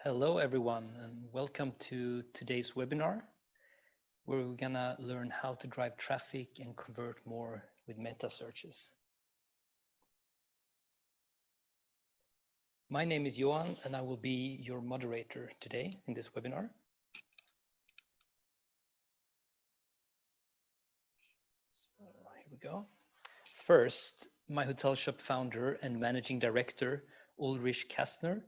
Hello everyone and welcome to today's webinar where we're gonna learn how to drive traffic and convert more with meta searches. My name is Johan and I will be your moderator today in this webinar. So here we go. First, Myhotelshop founder and managing director Ulrich Kastner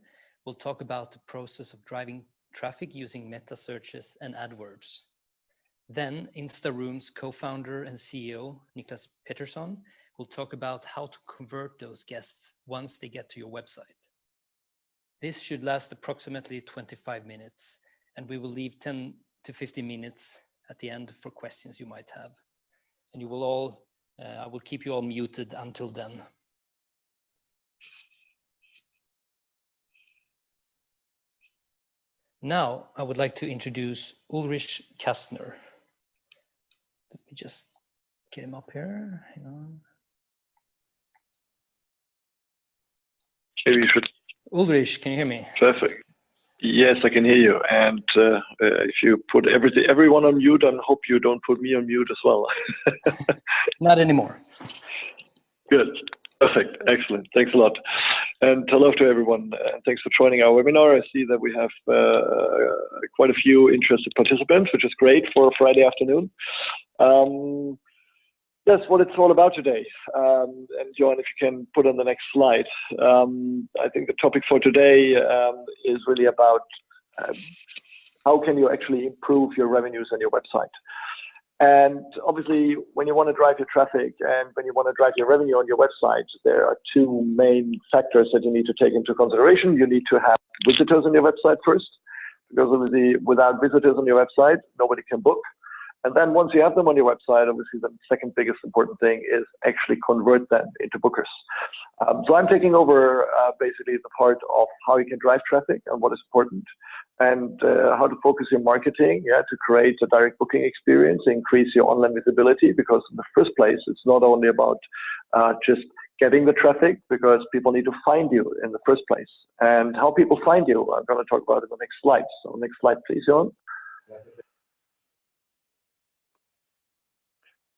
will talk about the process of driving traffic using meta searches and AdWords. Then Instaroom's co-founder and CEO, Niklas Pettersson, will talk about how to convert those guests once they get to your website. This should last approximately 25 minutes, and we will leave 10 to 15 minutes at the end for questions you might have. And you will all, I will keep you all muted until then. Now, I would like to introduce Ulrich Kastner. Let me just get him up here. Hang on. Maybe you should. Ulrich, can you hear me? Perfect. Yes, I can hear you. And if you put everyone on mute, I hope you don't put me on mute as well. Not anymore. Good. Perfect. Excellent. Thanks a lot. And hello to everyone. Thanks for joining our webinar. I see that we have quite a few interested participants, which is great for a Friday afternoon. That's what it's all about today. And Johan, if you can put on the next slide. I think the topic for today is really about how can you actually improve your revenues on your website. And obviously, when you want to drive your traffic and when you want to drive your revenue on your website, there are two main factors that you need to take into consideration. You need to have visitors on your website first, because obviously without visitors on your website, nobody can book. And then once you have them on your website, obviously the second biggest important thing is actually convert them into bookers. So I'm taking over basically the part of how you can drive traffic and what is important, and how to focus your marketing, to create a direct booking experience, increase your online visibility, because in the first place, it's not only about just getting the traffic, because people need to find you in the first place. And how people find you, I'm going to talk about in the next slide. So next slide, please, Johan.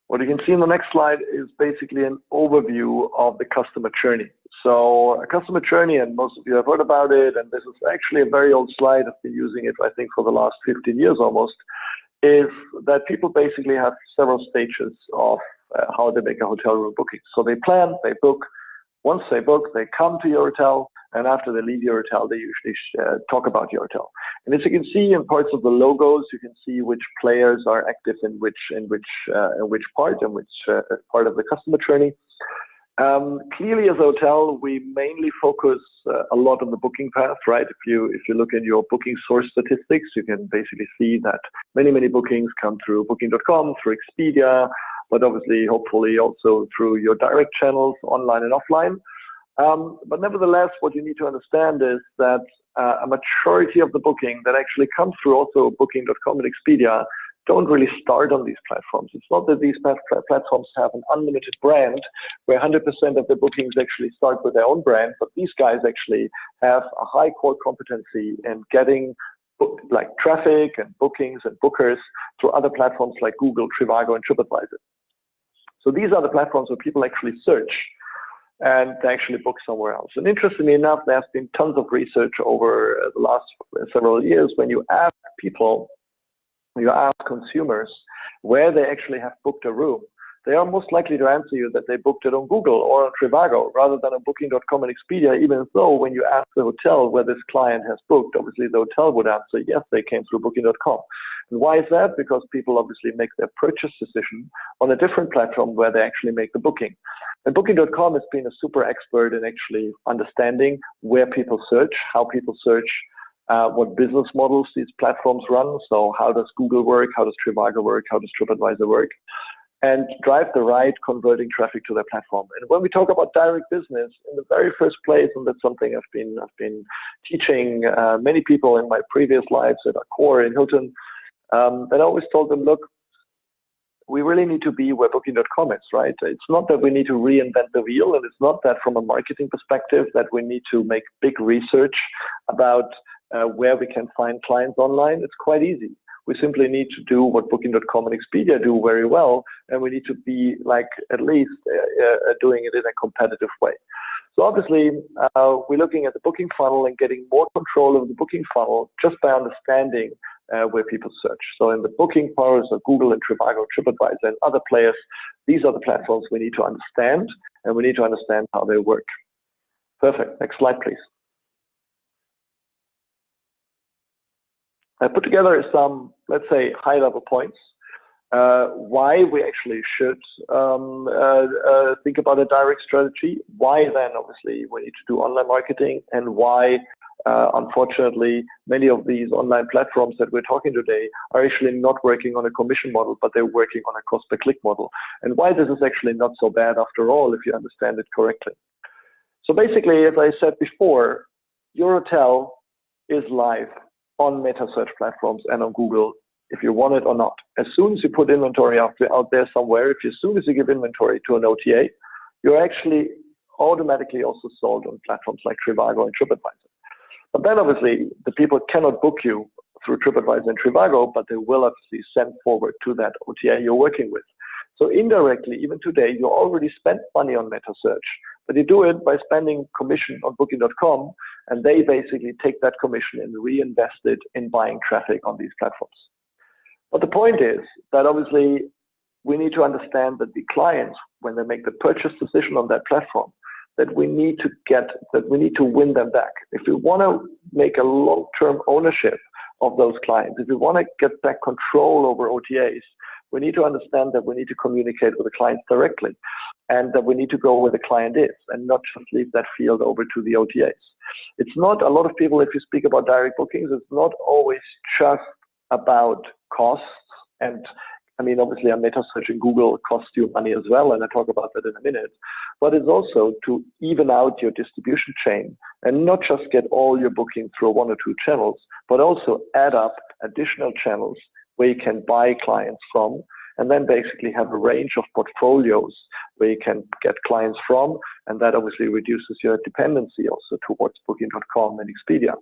What you can see in the next slide is basically an overview of the customer journey. So a customer journey, and most of you have heard about it, and this is actually a very old slide. I've been using it, I think, for the last 15 years almost, is that people basically have several stages of how they make a hotel room booking. So they plan, they book. Once they book, they come to your hotel, and after they leave your hotel, they usually talk about your hotel. And as you can see in parts of the logos, you can see which players are active in which part of the customer journey. Clearly, as a hotel, we mainly focus a lot on the booking path, right? If you look at your booking source statistics, you can basically see that many bookings come through Booking.com, through Expedia, but obviously, hopefully, also through your direct channels, online and offline. But nevertheless, what you need to understand is that a majority of the booking that actually comes through also Booking.com and Expedia don't really start on these platforms. It's not that these platforms have an unlimited brand where 100% of the bookings actually start with their own brand, but these guys actually have a high core competency in getting like traffic and bookings and bookers through other platforms like Google, Trivago, and TripAdvisor. So these are the platforms where people actually search and they actually book somewhere else. And interestingly enough, there has been tons of research over the last several years. When you ask people, you ask consumers where they actually have booked a room, they are most likely to answer you that they booked it on Google or on Trivago rather than on Booking.com and Expedia, even though when you ask the hotel where this client has booked, obviously the hotel would answer, yes, they came through Booking.com. And why is that? Because people obviously make their purchase decision on a different platform where they actually make the booking. And Booking.com has been a super expert in actually understanding where people search, how people search, what business models these platforms run. So how does Google work? How does Trivago work? How does TripAdvisor work? And drive the right converting traffic to their platform. And when we talk about direct business, in the very first place, and that's something I've been teaching many people in my previous lives at Accor in Hilton, and I always told them, look, we really need to be where Booking.com is, right? It's not that we need to reinvent the wheel, and it's not that from a marketing perspective that we need to make big research about where we can find clients online, it's quite easy. We simply need to do what Booking.com and Expedia do very well, and we need to be like at least doing it in a competitive way. So obviously, we're looking at the booking funnel and getting more control of the booking funnel just by understanding where people search. So in the booking powers of Google and Trivago, TripAdvisor, and other players, these are the platforms we need to understand, and we need to understand how they work. Perfect. Next slide, please. I put together some, let's say, high-level points why we actually should think about a direct strategy, why then obviously we need to do online marketing, and why unfortunately many of these online platforms that we're talking today are actually not working on a commission model, but they're working on a cost per click model, and why this is actually not so bad after all if you understand it correctly. So basically, as I said before, your hotel is live on meta search platforms and on Google, if you want it or not. As soon as you put inventory out there somewhere, as soon as you give inventory to an OTA, you're actually automatically also sold on platforms like Trivago and TripAdvisor. But then obviously the people cannot book you through TripAdvisor and Trivago, but they will obviously send forward to that OTA you're working with. So indirectly, even today, you already spent money on meta search, but you do it by spending commission on Booking.com, and they basically take that commission and reinvest it in buying traffic on these platforms. But the point is that obviously we need to understand that the clients, when they make the purchase decision on that platform, that we need to win them back. If we want to make a long-term ownership of those clients, if we want to get back control over OTAs, we need to understand that we need to communicate with the clients directly, and that we need to go where the client is and not just leave that field over to the OTAs. It's not a lot of people, if you speak about direct bookings, it's not always just about costs. And I mean, obviously, a meta search in Google costs you money as well, and I'll talk about that in a minute. But it's also to even out your distribution chain and not just get all your booking through one or two channels, but also add up additional channels where you can buy clients from, and then basically have a range of portfolios where you can get clients from, and that obviously reduces your dependency also towards Booking.com and Expedia.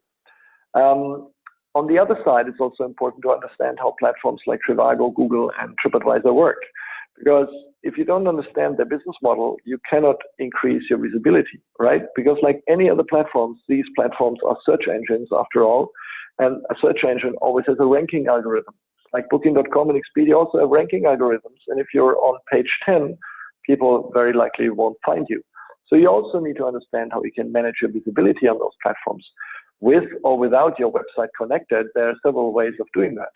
On the other side, it's also important to understand how platforms like Trivago, Google, and TripAdvisor work. Because if you don't understand their business model, you cannot increase your visibility, right? Because like any other platforms, these platforms are search engines after all, and a search engine always has a ranking algorithm. Like Booking.com and Expedia also have ranking algorithms, and if you're on page 10, people very likely won't find you. So you also need to understand how you can manage your visibility on those platforms. With or without your website connected, there are several ways of doing that.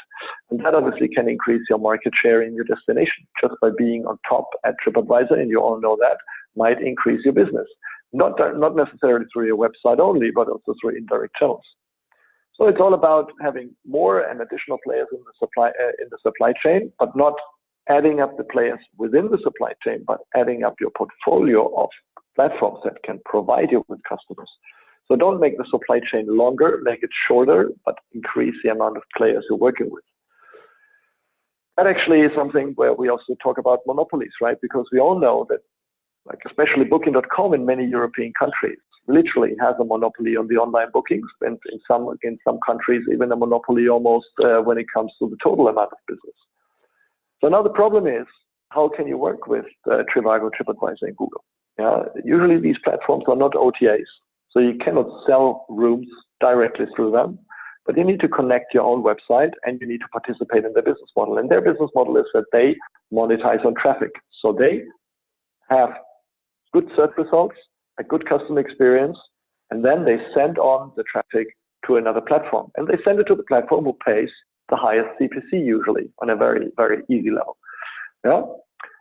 And that obviously can increase your market share in your destination. Just by being on top at TripAdvisor, and you all know that, might increase your business. Not necessarily through your website only, but also through indirect channels. So it's all about having more and additional players in the supply chain, but not adding up the players within the supply chain, but adding up your portfolio of platforms that can provide you with customers. So don't make the supply chain longer, make it shorter, but increase the amount of players you're working with. That actually is something where we also talk about monopolies, right? Because we all know that, like especially Booking.com in many European countries, literally has a monopoly on the online bookings, and in some countries even a monopoly almost when it comes to the total amount of business. So now the problem is, how can you work with Trivago, TripAdvisor, and Google? Yeah, usually these platforms are not OTAs, so you cannot sell rooms directly through them, but you need to connect your own website and you need to participate in their business model. And their business model is that they monetize on traffic. So they have good search results, a good customer experience, and then they send on the traffic to another platform. And they send it to the platform who pays the highest CPC usually on a very, very easy level. Yeah?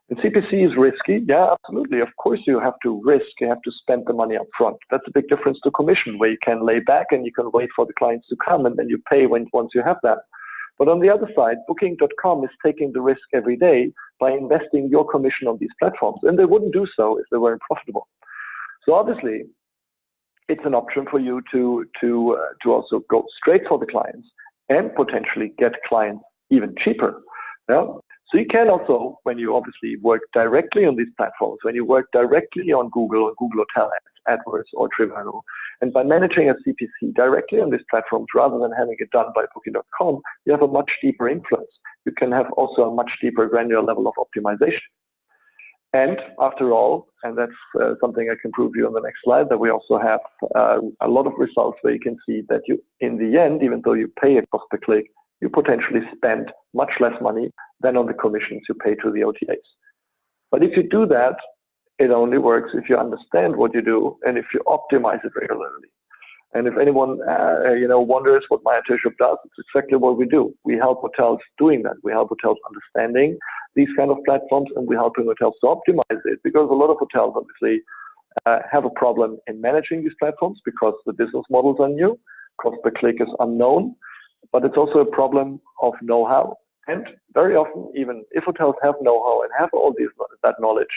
And CPC is risky. Yeah, absolutely. Of course you have to risk, you have to spend the money up front. That's a big difference to commission, where you can lay back and you can wait for the clients to come and then you pay once you have them. But on the other side, Booking.com is taking the risk every day by investing your commission on these platforms. And they wouldn't do so if they weren't profitable. So obviously, it's an option for you to also go straight for the clients and potentially get clients even cheaper. Yeah? So you can also, when you obviously work directly on these platforms, when you work directly on Google or Google Hotel Ads, AdWords or Trivago. And by managing a CPC directly on these platforms rather than having it done by Booking.com, you have a much deeper influence. You can have also a much deeper granular level of optimization. And after all, and that's something I can prove you on the next slide, that we also have a lot of results where you can see that you, in the end, even though you pay a cost per click, you potentially spend much less money than on the commissions you pay to the OTAs. But if you do that, it only works if you understand what you do and if you optimize it regularly. And if anyone wonders what Myhotelshop does, it's exactly what we do. We help hotels doing that. We help hotels understanding these kind of platforms, and we help hotels to optimize it, because a lot of hotels obviously have a problem in managing these platforms because the business models are new, cost per click is unknown, but it's also a problem of know-how. And very often, even if hotels have know-how and have all that knowledge,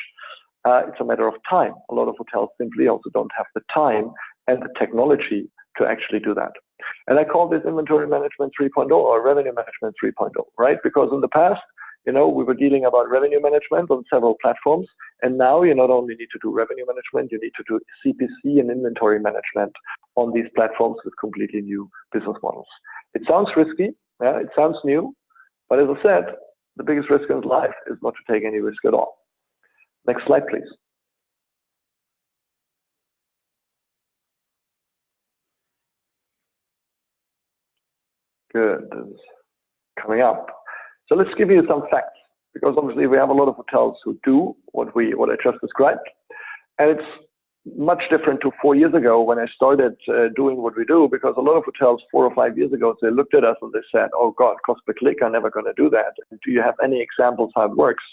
it's a matter of time. A lot of hotels simply also don't have the time and the technology to actually do that. And I call this inventory management 3.0 or revenue management 3.0, right? Because in the past, we were dealing about revenue management on several platforms. And now you not only need to do revenue management, you need to do CPC and inventory management on these platforms with completely new business models. It sounds risky, yeah, it sounds new, but as I said, the biggest risk in life is not to take any risk at all. Next slide, please. Good, this is coming up. So let's give you some facts, because obviously we have a lot of hotels who do what I just described, and it's much different to 4 years ago when I started doing what we do, because a lot of hotels 4 or 5 years ago, they looked at us and they said, oh God, cost per click, I'm never going to do that. Do you have any examples how it works?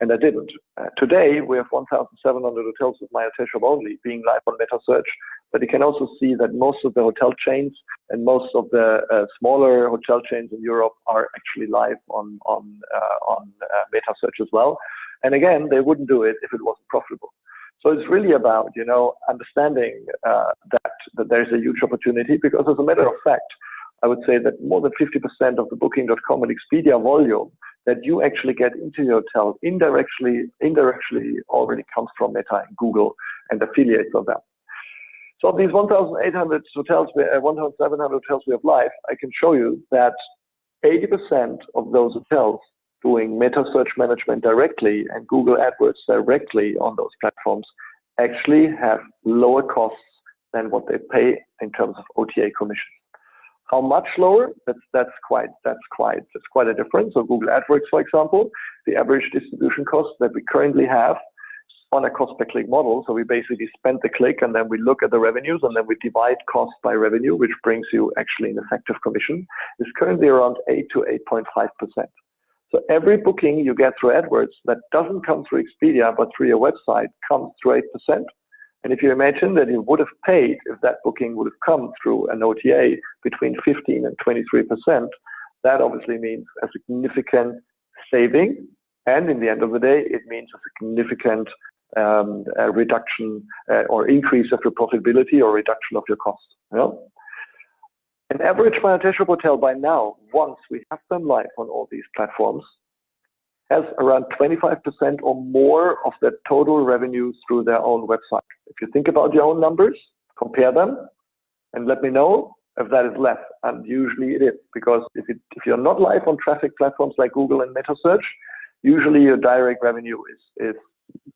And I didn't. Today, we have 1,700 hotels with Myhotelshop only being live on meta search, but you can also see that most of the hotel chains and most of the smaller hotel chains in Europe are actually live on meta search as well. And again, they wouldn't do it if it wasn't profitable. So it's really about, understanding that there's a huge opportunity, because as a matter of fact, I would say that more than 50% of the Booking.com and Expedia volume that you actually get into your hotel indirectly already comes from Meta and Google and affiliates of them. So of these 1,800 hotels, 1,700 hotels we have live, I can show you that 80% of those hotels doing meta search management directly and Google AdWords directly on those platforms actually have lower costs than what they pay in terms of OTA commissions. How much lower? That's quite a difference. So Google AdWords, for example, the average distribution cost that we currently have on a cost per click model. So we basically spend the click and then we look at the revenues and then we divide cost by revenue, which brings you actually an effective commission, is currently around 8 to 8.5%. So every booking you get through AdWords that doesn't come through Expedia but through your website comes through 8%. And if you imagine that you would have paid if that booking would have come through an OTA between 15 and 23%, that obviously means a significant saving. And in the end of the day, it means a significant reduction or increase of your profitability or reduction of your cost. An average Myhotelshop hotel by now, once we have them live on all these platforms, has around 25% or more of their total revenue through their own website. If you think about your own numbers, compare them, and let me know if that is less. And usually it is, because if you're not live on traffic platforms like Google and Meta Search, usually your direct revenue is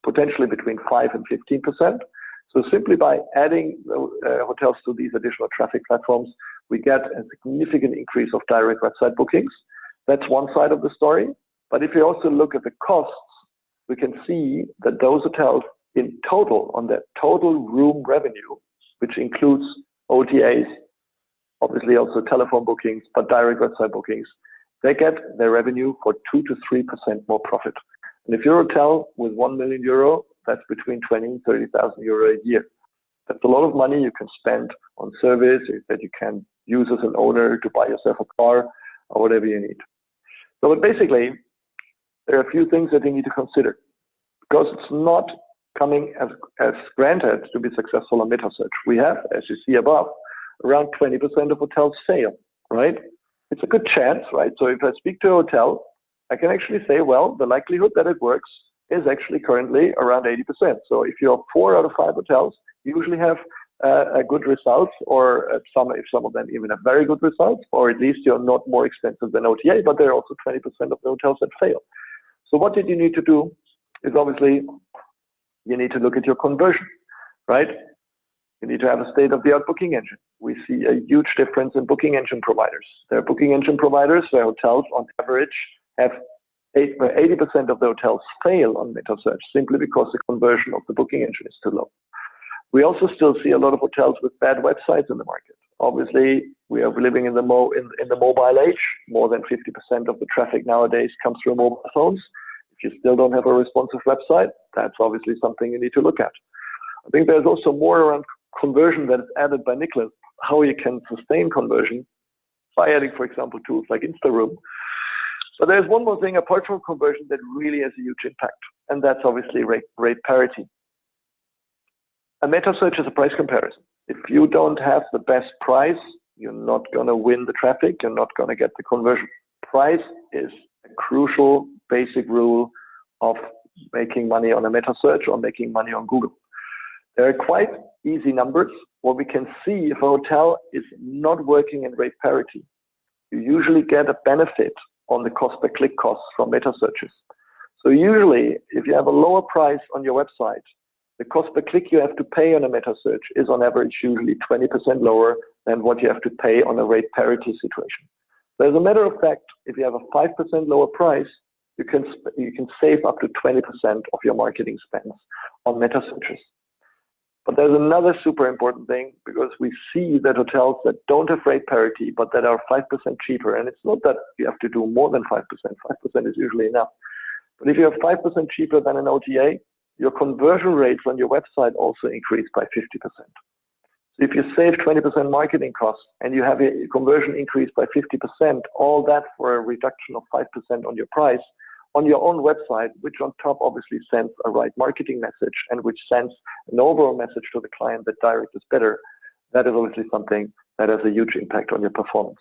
potentially between 5 and 15%. So simply by adding hotels to these additional traffic platforms, we get a significant increase of direct website bookings. That's one side of the story. But if you also look at the costs, we can see that those hotels in total, on their total room revenue, which includes OTAs, obviously also telephone bookings, but direct website bookings, they get their revenue for 2 to 3% more profit. And if your hotel with 1 million euro, that's between 20 and 30,000 euro a year. That's a lot of money you can spend on service that you can use as an owner to buy yourself a car or whatever you need. So but basically, there are a few things that you need to consider, because it's not coming as granted to be successful on meta search. We have, as you see above, around 20% of hotels fail, right? It's a good chance, right? So if I speak to a hotel, I can actually say, well, the likelihood that it works is actually currently around 80%. So if you have 4 out of 5 hotels, you usually have a good results, or if some of them even have very good results, or at least you're not more expensive than OTA, but there are also 20% of the hotels that fail. So what did you need to do is obviously you need to look at your conversion, right? You need to have a state-of-the-art booking engine. We see a huge difference in booking engine providers. There are booking engine providers where hotels on average have 80% of the hotels fail on meta search simply because the conversion of the booking engine is too low. We also still see a lot of hotels with bad websites in the market. Obviously, we are living in the mobile age. More than 50% of the traffic nowadays comes through mobile phones. If you still don't have a responsive website, that's obviously something you need to look at. I think there's also more around conversion that is added by Nicholas, how you can sustain conversion by adding, for example, tools like Instaroom. But there's one more thing apart from conversion that really has a huge impact, and that's obviously rate parity. A meta search is a price comparison. If you don't have the best price, you're not going to win the traffic, you're not going to get the conversion. Price is a crucial basic rule of making money on a meta search or making money on Google. There are quite easy numbers. What we can see if a hotel is not working in rate parity, you usually get a benefit on the cost per click costs from meta searches. So usually, if you have a lower price on your website, the cost per click you have to pay on a meta search is on average usually 20% lower than what you have to pay on a rate parity situation. So as a matter of fact, if you have a 5% lower price, you can save up to 20% of your marketing spends on meta searches. But there's another super important thing, because we see that hotels that don't have rate parity, but that are 5% cheaper, and it's not that you have to do more than 5%, 5% is usually enough. But if you have 5% cheaper than an OTA, your conversion rates on your website also increase by 50%. So if you save 20% marketing costs and you have a conversion increase by 50%, all that for a reduction of 5% on your price, on your own website, which on top obviously sends a right marketing message and which sends an overall message to the client that direct is better, that is obviously something that has a huge impact on your performance.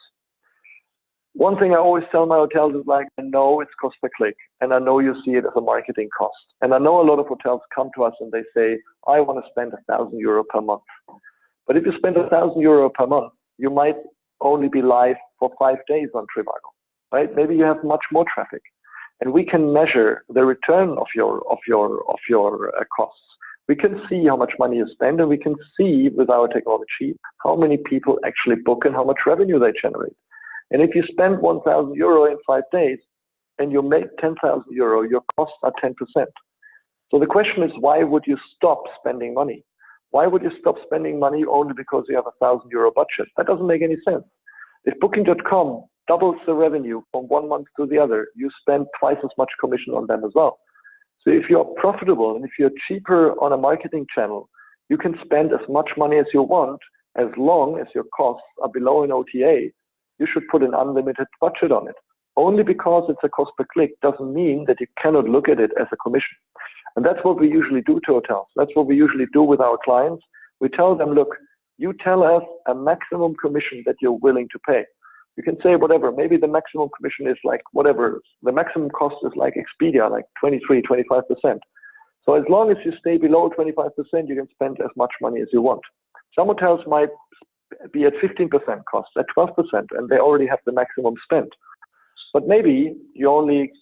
One thing I always tell my hotels is like, I know it's cost per click, and I know you see it as a marketing cost. And I know a lot of hotels come to us and they say, I want to spend €1,000 per month. But if you spend €1,000 per month, you might only be live for 5 days on Trivago, right? Maybe you have much more traffic. And we can measure the return of your costs. We can see how much money you spend, and we can see with our technology how many people actually book and how much revenue they generate. And if you spend €1,000 in 5 days and you make €10,000, your costs are 10%. So the question is, why would you stop spending money? Why would you stop spending money only because you have €1,000 budget? That doesn't make any sense. If Booking.com doubles the revenue from 1 month to the other, you spend twice as much commission on them as well. So if you're profitable and if you're cheaper on a marketing channel, you can spend as much money as you want as long as your costs are below an OTA. You should put an unlimited budget on it. Only because it's a cost per click doesn't mean that you cannot look at it as a commission. And that's what we usually do to hotels. That's what we usually do with our clients. We tell them, look, you tell us a maximum commission that you're willing to pay. You can say whatever, maybe the maximum commission is like whatever, the maximum cost is like Expedia, like 23, 25%. So as long as you stay below 25%, you can spend as much money as you want. Some hotels might be at 15% cost, at 12%, and they already have the maximum spend. But maybe you only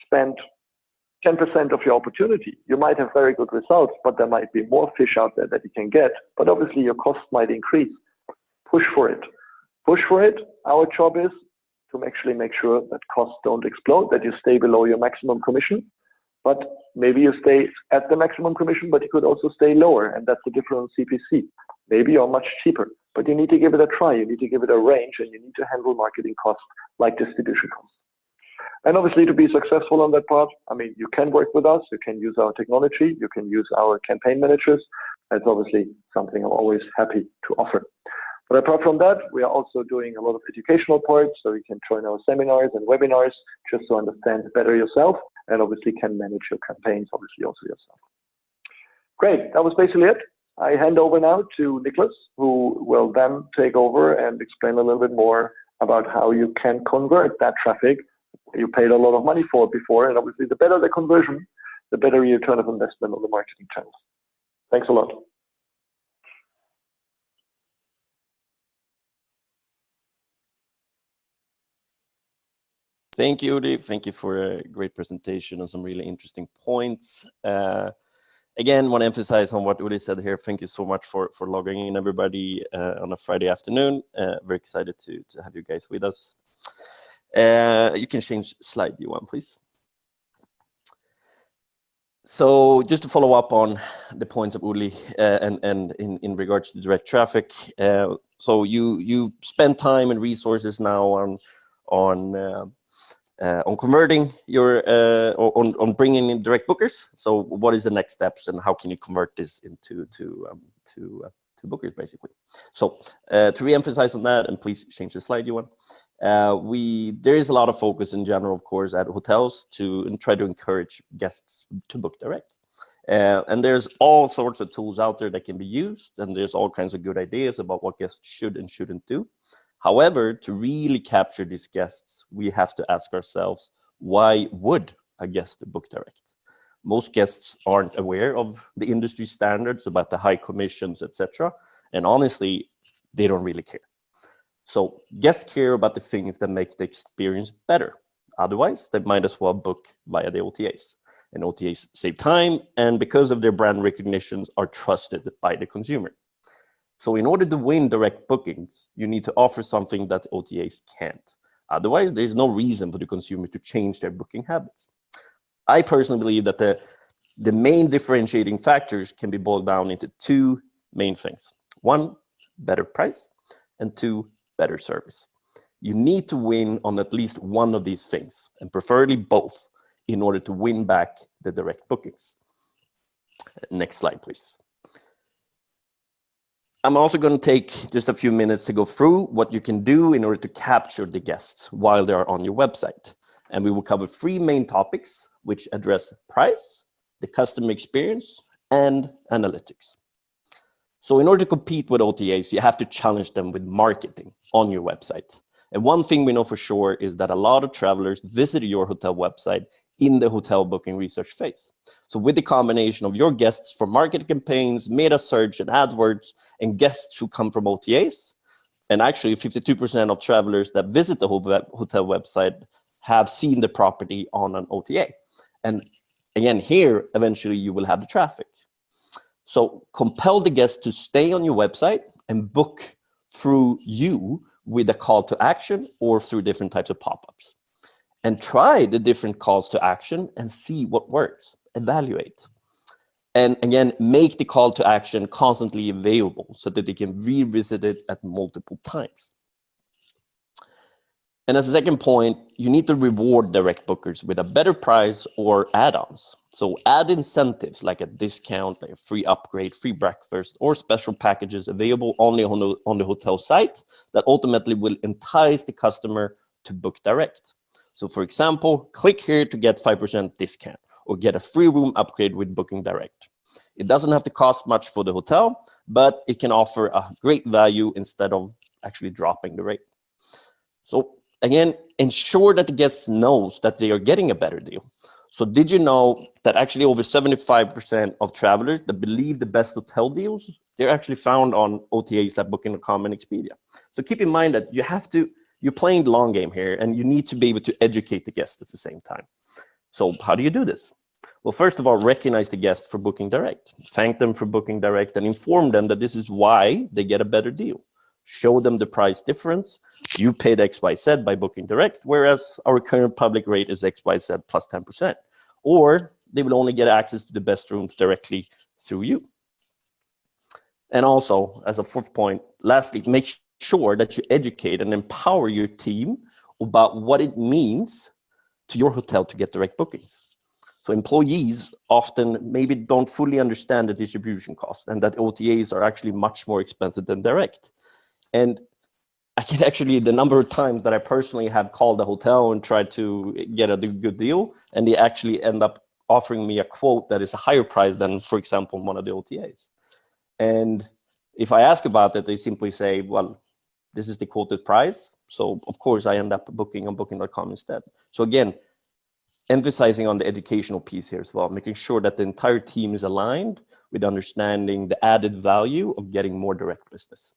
spend 10% of your opportunity. You might have very good results, but there might be more fish out there that you can get. But obviously your costs might increase. Push for it. Push for it. Our job is to actually make sure that costs don't explode, that you stay below your maximum commission. But maybe you stay at the maximum commission, but you could also stay lower, and that's the difference in CPC. Maybe you're much cheaper, but you need to give it a try. You need to give it a range, and you need to handle marketing costs like distribution costs. And obviously, to be successful on that part, I mean, you can work with us. You can use our technology. You can use our campaign managers. That's obviously something I'm always happy to offer. But apart from that, we are also doing a lot of educational parts, so you can join our seminars and webinars just to understand better yourself, and obviously can manage your campaigns, obviously also yourself. Great, that was basically it. I hand over now to Nicholas, who will then take over and explain a little bit more about how you can convert that traffic you paid a lot of money for before. And obviously, the better the conversion, the better your return of investment on the marketing channels. Thanks a lot. Thank you, Udi. Thank you for a great presentation and some really interesting points. Again, want to emphasize on what Udi said here. Thank you so much for logging in, everybody, on a Friday afternoon. Very excited to have you guys with us. You can change slide, Johan, please. So just to follow up on the points of Uli and in regards to direct traffic, so you spend time and resources now on converting your on bringing in direct bookers. So what is the next steps and how can you convert this into bookers, basically? So to re-emphasize on that, and please change the slide, Johan. There is a lot of focus in general, of course, at hotels to try to encourage guests to book direct. And there's all sorts of tools out there that can be used, and there's all kinds of good ideas about what guests should and shouldn't do. However, to really capture these guests, we have to ask ourselves, why would a guest book direct? Most guests aren't aware of the industry standards about the high commissions, etc. And honestly, they don't really care. So guests care about the things that make the experience better. Otherwise, they might as well book via the OTAs. And OTAs save time, and because of their brand recognitions, are trusted by the consumer. So in order to win direct bookings, you need to offer something that OTAs can't. Otherwise, there's no reason for the consumer to change their booking habits. I personally believe that the main differentiating factors can be boiled down into two main things. One, better price, and two, better service. You need to win on at least one of these things, and preferably both, in order to win back the direct bookings. Next slide, please. I'm also going to take just a few minutes to go through what you can do in order to capture the guests while they are on your website. And we will cover three main topics, which address price, the customer experience, and analytics. So in order to compete with OTAs, you have to challenge them with marketing on your website. And one thing we know for sure is that a lot of travelers visit your hotel website in the hotel booking research phase. So with the combination of your guests from marketing campaigns, meta search, and AdWords, and guests who come from OTAs, and actually 52% of travelers that visit the hotel website have seen the property on an OTA. And again, here, eventually you will have the traffic. So compel the guests to stay on your website and book through you with a call to action or through different types of pop-ups. And try the different calls to action and see what works. Evaluate. And again, make the call to action constantly available so that they can revisit it at multiple times. And as a second point, you need to reward direct bookers with a better price or add-ons. So add incentives like a discount, like a free upgrade, free breakfast, or special packages available only on the hotel site that ultimately will entice the customer to book direct. So for example, click here to get 5% discount or get a free room upgrade with booking direct. It doesn't have to cost much for the hotel, but it can offer a great value instead of actually dropping the rate. So again, ensure that the guest knows that they are getting a better deal. So did you know that actually over 75% of travelers that believe the best hotel deals, they're actually found on OTAs like Booking.com and Expedia. So keep in mind that you're playing the long game here, and you need to be able to educate the guest at the same time. So how do you do this? Well, first of all, recognize the guest for booking direct. Thank them for booking direct and inform them that this is why they get a better deal. Show them the price difference. You paid XYZ by booking direct, whereas our current public rate is XYZ plus 10%. Or they will only get access to the best rooms directly through you. And also, as a fourth point, lastly, make sure that you educate and empower your team about what it means to your hotel to get direct bookings. So employees often maybe don't fully understand the distribution cost and that OTAs are actually much more expensive than direct. And I can actually, the number of times that I personally have called a hotel and tried to get a good deal, and they actually end up offering me a quote that is a higher price than, for example, one of the OTAs. And if I ask about it, they simply say, well, this is the quoted price. So of course I end up booking on booking.com instead. So again, emphasizing on the educational piece here as well, making sure that the entire team is aligned with understanding the added value of getting more direct business.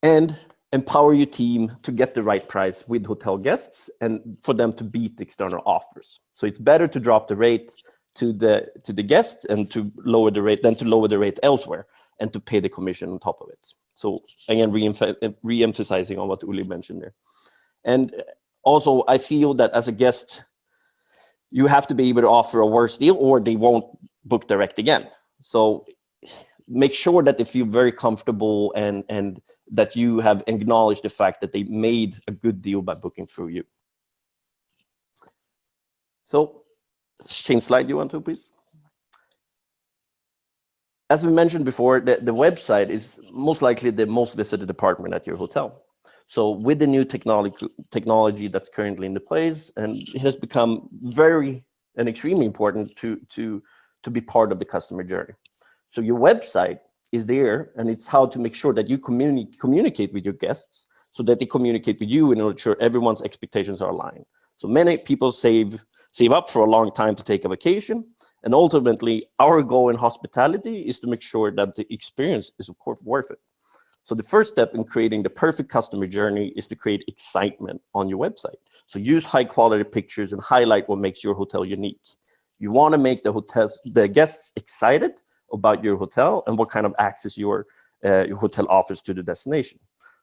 And empower your team to get the right price with hotel guests and for them to beat external offers. So it's better to drop the rate to the guest and to lower the rate than to lower the rate elsewhere and to pay the commission on top of it. So again, re-emphasizing on what Uli mentioned there. And also, I feel that as a guest, you have to be able to offer a worse deal or they won't book direct again. So make sure that they feel very comfortable and that you have acknowledged the fact that they made a good deal by booking through you. So change slide you want to, please. As we mentioned before, the website is most likely the most visited department at your hotel. So with the new technology that's currently in place, and it has become very and extremely important to be part of the customer journey. So your website is there, and it's how to make sure that you communicate with your guests so that they communicate with you in order to ensure everyone's expectations are aligned. So many people save up for a long time to take a vacation. And ultimately, our goal in hospitality is to make sure that the experience is, of course, worth it. So the first step in creating the perfect customer journey is to create excitement on your website. So use high quality pictures and highlight what makes your hotel unique. You want to make the guests excited about your hotel and what kind of access your hotel offers to the destination.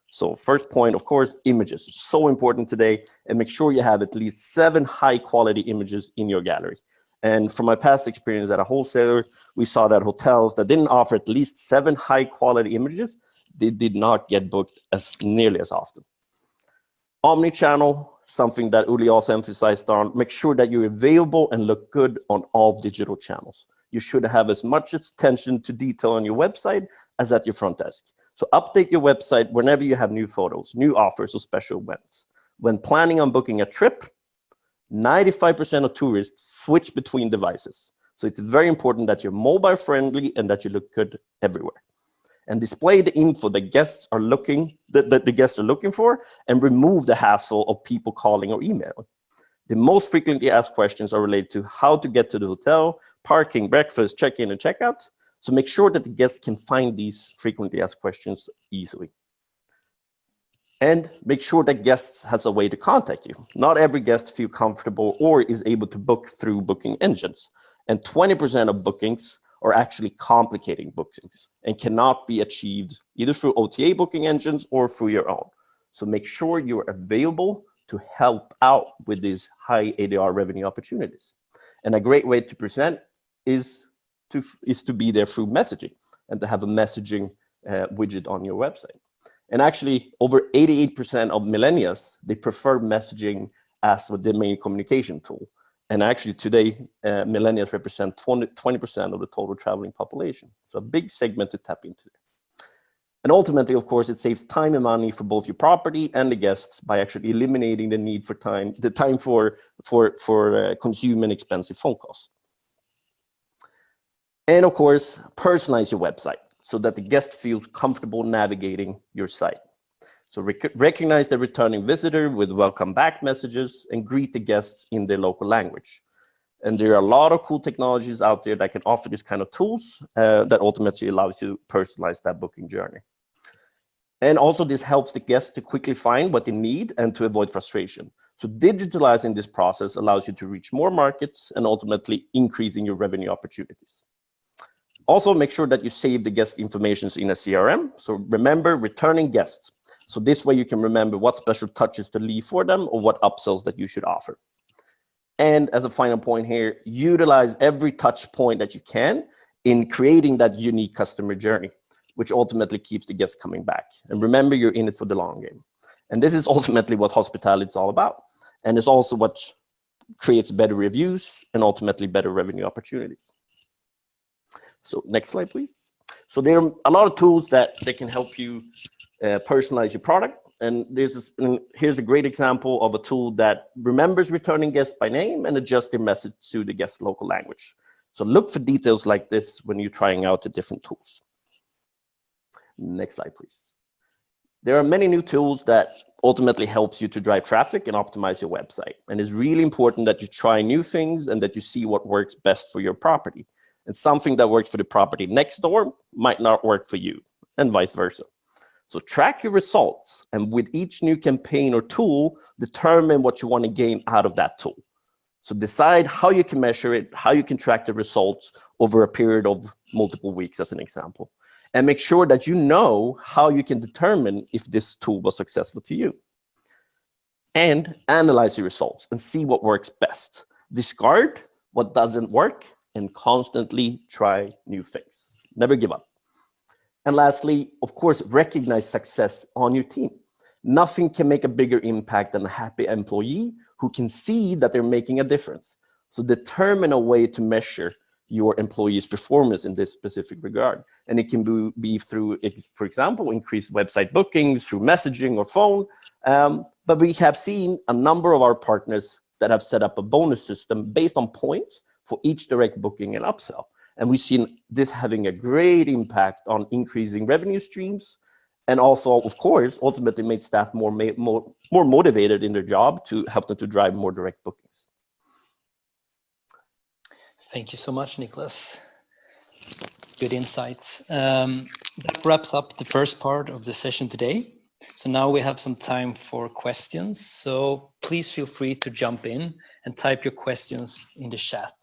So first point, of course, images. So important today, and make sure you have at least 7 high quality images in your gallery. And from my past experience at a wholesaler, we saw that hotels that didn't offer at least 7 high quality images, they did not get booked as nearly as often. Omnichannel, something that Uli also emphasized on, make sure that you're available and look good on all digital channels. You should have as much attention to detail on your website as at your front desk. So update your website whenever you have new photos, new offers, or special events. When planning on booking a trip, 95% of tourists switch between devices. So it's very important that you're mobile friendly and that you look good everywhere. And display the info that guests are looking for, and remove the hassle of people calling or emailing. The most frequently asked questions are related to how to get to the hotel, parking, breakfast, check-in, and check-out. So make sure that the guests can find these frequently asked questions easily. And make sure that guests has a way to contact you. Not every guest feels comfortable or is able to book through booking engines. And 20% of bookings are actually complicating bookings and cannot be achieved either through OTA booking engines or through your own. So make sure you're available to help out with these high ADR revenue opportunities. And a great way to present is to be there through messaging and to have a messaging widget on your website. And actually, over 88% of millennials, they prefer messaging as the main communication tool. And actually today, millennials represent 20% of the total traveling population. So a big segment to tap into. And ultimately, of course, it saves time and money for both your property and the guests by actually eliminating the need for time for consuming expensive phone calls. And of course, personalize your website so that the guest feels comfortable navigating your site. So recognize the returning visitor with welcome back messages and greet the guests in their local language. And there are a lot of cool technologies out there that can offer this kind of tools that ultimately allows you to personalize that booking journey. And also this helps the guests to quickly find what they need and to avoid frustration. So digitalizing this process allows you to reach more markets and ultimately increasing your revenue opportunities. Also, make sure that you save the guest information in a CRM. So remember returning guests. So this way you can remember what special touches to leave for them or what upsells that you should offer. And as a final point here, utilize every touch point that you can in creating that unique customer journey, which ultimately keeps the guests coming back. And remember, you're in it for the long game. And this is ultimately what hospitality is all about. And it's also what creates better reviews and ultimately better revenue opportunities. So next slide, please. So there are a lot of tools that can help you personalize your product. And here's a great example of a tool that remembers returning guests by name and adjusts their message to the guest's local language. So look for details like this when you're trying out the different tools. Next slide, please. There are many new tools that ultimately helps you to drive traffic and optimize your website. And it's really important that you try new things and that you see what works best for your property. And something that works for the property next door might not work for you, and vice versa. So track your results, and with each new campaign or tool, determine what you want to gain out of that tool. So decide how you can measure it, how you can track the results over a period of multiple weeks, as an example. And make sure that you know how you can determine if this tool was successful to you. And analyze your results and see what works best. Discard what doesn't work and constantly try new things. Never give up. And lastly, of course, recognize success on your team. Nothing can make a bigger impact than a happy employee who can see that they're making a difference. So determine a way to measure your employees' performance in this specific regard. And it can be through, for example, increased website bookings, through messaging or phone. But we have seen a number of our partners that have set up a bonus system based on points for each direct booking and upsell. And we've seen this having a great impact on increasing revenue streams, and also, of course, ultimately made staff more motivated in their job to help them to drive more direct bookings. Thank you so much, Nicholas. Good insights. That wraps up the first part of the session today. So now we have some time for questions. So please feel free to jump in and type your questions in the chat.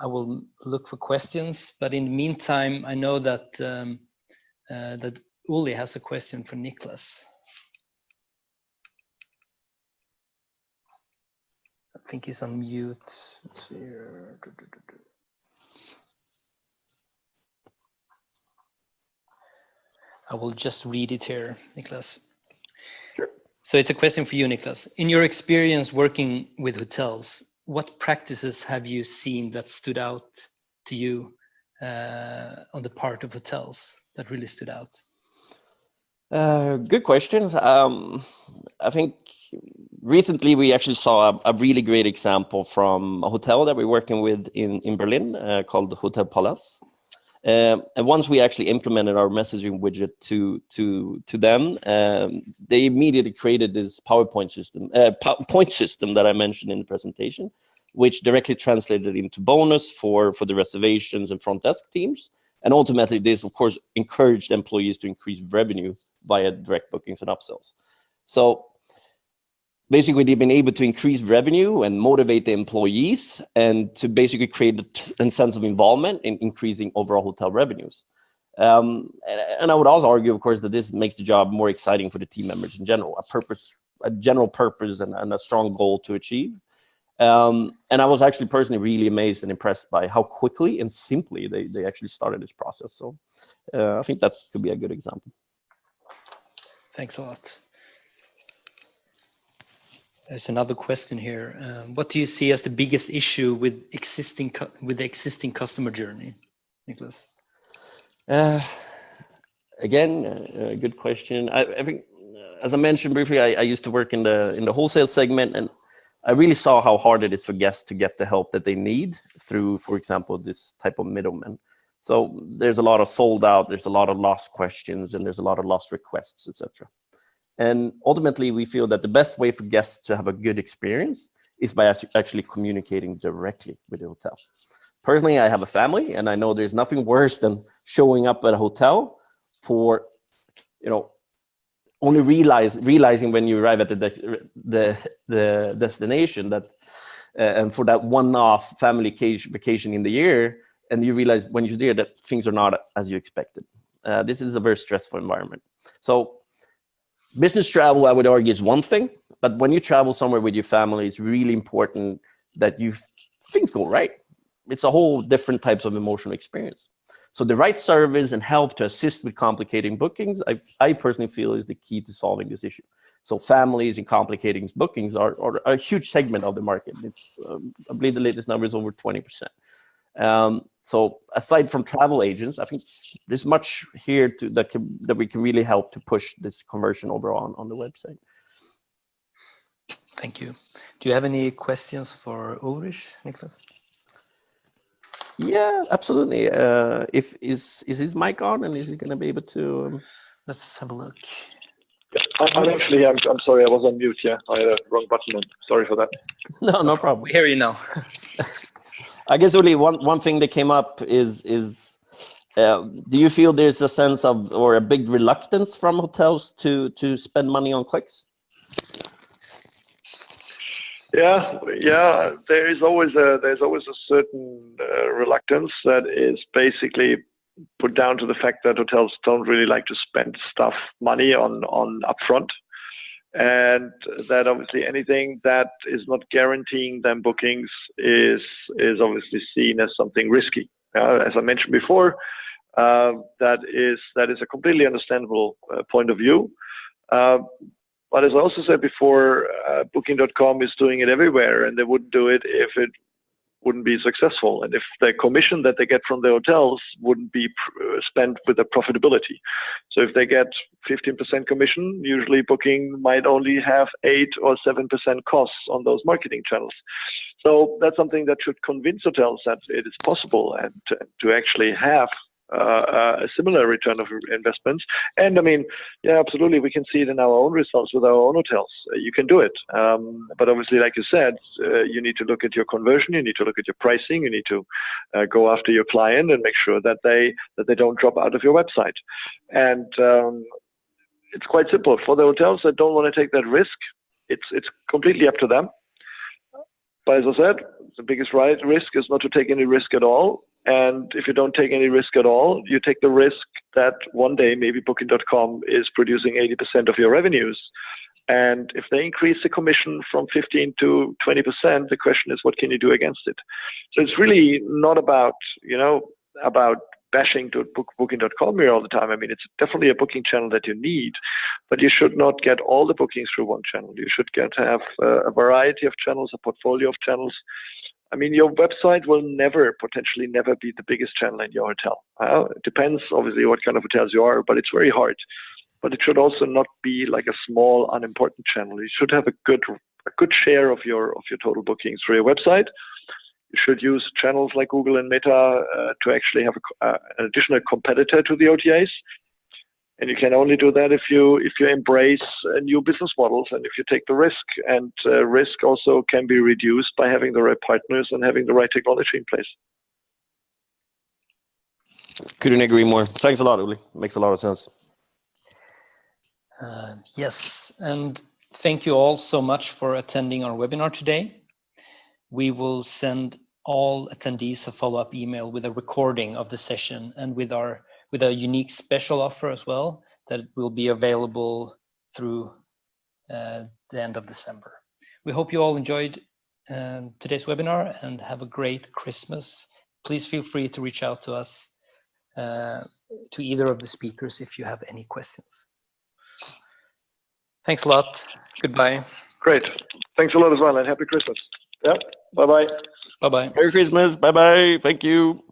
I will look for questions, but in the meantime, I know that that Uli has a question for Nicholas. I think he's on mute. Let's see here. I will just read it here, Nicholas. Sure. So it's a question for you, Nicholas. In your experience working with hotels, what practices have you seen that stood out to you on the part of hotels that really stood out? Good question. I think recently we actually saw a really great example from a hotel that we're working with in Berlin called Hotel Palace. And once we actually implemented our messaging widget to them, they immediately created this PowerPoint system, point system that I mentioned in the presentation, which directly translated into bonus for the reservations and front desk teams. And ultimately, this, of course, encouraged employees to increase revenue via direct bookings and upsells. So basically, they've been able to increase revenue and motivate the employees, and to basically create a sense of involvement in increasing overall hotel revenues. And I would also argue, of course, that this makes the job more exciting for the team members in general, a general purpose and a strong goal to achieve. And I was actually personally really amazed and impressed by how quickly and simply they actually started this process. So I think that could be a good example. Thanks a lot. There's another question here. What do you see as the biggest issue with the existing customer journey, Nicholas? Again, a good question. I think, as I mentioned briefly, I used to work in the wholesale segment, and I really saw how hard it is for guests to get the help that they need through, for example, this type of middleman. So there's a lot of sold out, there's a lot of lost questions, and there's a lot of lost requests, etc. And ultimately, we feel that the best way for guests to have a good experience is by actually communicating directly with the hotel. Personally, I have a family, and I know there's nothing worse than showing up at a hotel for, only realizing when you arrive at the destination that, and for that one-off family vacation in the year, and you realize when you're there that things are not as you expected. This is a very stressful environment. So business travel, I would argue, is one thing, but when you travel somewhere with your family, it's really important that things go right. It's a whole different types of emotional experience. So the right service and help to assist with complicating bookings, I personally feel is the key to solving this issue. So families and complicating bookings are a huge segment of the market. It's, I believe the latest number is over 20%. So aside from travel agents, I think there's much here that we can really help to push this conversion overall on the website. Thank you. Do you have any questions for Ulrich, Nicholas? Yeah, absolutely. Is his mic on, and is he going to be able to? Let's have a look. I'm actually, I'm sorry, I was on mute. Yeah, I had a wrong button. Sorry for that. No problem. We hear you now. I guess only one thing that came up is do you feel there's a sense of or a big reluctance from hotels to spend money on clicks? Yeah. There's always a certain reluctance that is basically put down to the fact that hotels don't really like to spend money on upfront, and that obviously anything that is not guaranteeing them bookings is obviously seen as something risky. As I mentioned before, that is a completely understandable point of view. But as I also said before, Booking.com is doing it everywhere, and they wouldn't do it if it wouldn't be successful, and if the commission that they get from the hotels wouldn't be spent with the profitability. So if they get 15% commission, usually Booking might only have 8 or 7% costs on those marketing channels. So that's something that should convince hotels that it is possible and to actually have a similar return of investments. And I mean, yeah, absolutely, we can see it in our own results with our own hotels. You can do it, but obviously, like you said, you need to look at your conversion, you need to look at your pricing, you need to go after your client and make sure that they don't drop out of your website. And it's quite simple for the hotels that don't want to take that risk. It's completely up to them. But as I said, the biggest risk is not to take any risk at all. And if you don't take any risk at all, you take the risk that one day maybe Booking.com is producing 80% of your revenues. And if they increase the commission from 15 to 20%, the question is, what can you do against it? So it's really not about, about bashing to Booking.com here all the time. I mean, it's definitely a booking channel that you need, but you should not get all the bookings through one channel. You should have a variety of channels, a portfolio of channels. I mean, your website will potentially never be the biggest channel in your hotel. It depends, obviously, what kind of hotels you are, but it's very hard. But it should also not be like a small, unimportant channel. You should have a good share of your total bookings through your website. You should use channels like Google and Meta to actually have an additional competitor to the OTAs. And you can only do that if you embrace new business models and if you take the risk. And risk also can be reduced by having the right partners and having the right technology in place. Couldn't agree more. Thanks a lot, Uli. Makes a lot of sense. Yes, and thank you all so much for attending our webinar today. We will send all attendees a follow-up email with a recording of the session and with a unique special offer as well that will be available through the end of December. We hope you all enjoyed today's webinar and have a great Christmas. Please feel free to reach out to us, to either of the speakers if you have any questions. Thanks a lot. Goodbye. Great. Thanks a lot as well, and happy Christmas. Yeah. Bye-bye. Bye-bye. Merry Christmas. Bye-bye. Thank you.